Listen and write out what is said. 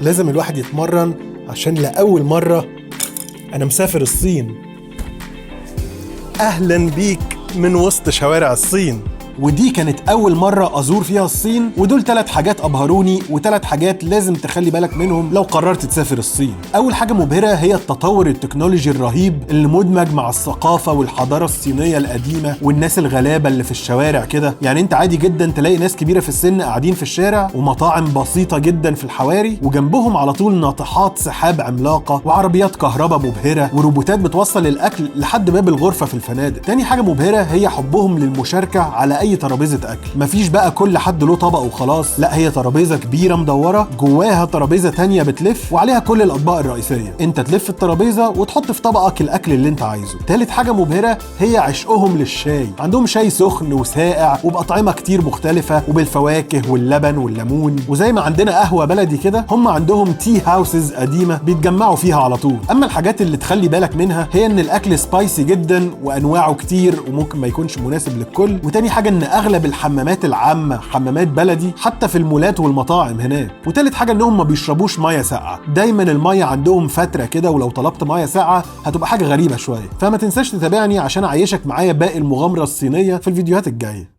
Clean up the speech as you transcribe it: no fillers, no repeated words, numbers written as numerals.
لازم الواحد يتمرن عشان لأول مرة أنا مسافر الصين. أهلا بيك من وسط شوارع الصين. ودي كانت أول مرة أزور فيها الصين، ودول 3 حاجات أبهروني و3 حاجات لازم تخلي بالك منهم لو قررت تسافر الصين. أول حاجة مبهرة هي التطور التكنولوجي الرهيب اللي مدمج مع الثقافة والحضارة الصينية القديمة والناس الغلابة اللي في الشوارع كده. يعني أنت عادي جدا تلاقي ناس كبيرة في السن قاعدين في الشارع، ومطاعم بسيطة جدا في الحواري، وجنبهم على طول ناطحات سحاب عملاقة وعربيات كهرباء مبهرة وروبوتات بتوصل الأكل لحد باب الغرفة في الفنادق. تاني حاجة مبهرة هي حبهم للمشاركة على أي ترابيزة أكل. مفيش بقى كل حد له طبق وخلاص، لا هي ترابيزة كبيرة مدورة جواها ترابيزة تانية بتلف وعليها كل الأطباق الرئيسية. أنت تلف الترابيزة وتحط في طبقك الأكل اللي أنت عايزه. تالت حاجة مبهرة هي عشقهم للشاي. عندهم شاي سخن وساقع وبأطعمة كتير مختلفة وبالفواكه واللبن والليمون، وزي ما عندنا قهوة بلدي كده هم عندهم تي هاوسز قديمة بيتجمعوا فيها على طول. أما الحاجات اللي تخلي بالك منها هي إن الأكل سبايسي جدا وأنواعه كتير وممكن ما يكونش مناسب للكل. وتاني حاجة إن أغلب الحمامات العامة حمامات بلدي حتى في المولات والمطاعم هناك. وتالت حاجة إنهم ما بيشربوش مية ساقعة، دايما المية عندهم فترة كده، ولو طلبت مية ساقعة هتبقى حاجة غريبة شوية. فما تنساش تتابعني عشان أعيشك معايا باقي المغامرة الصينية في الفيديوهات الجاية.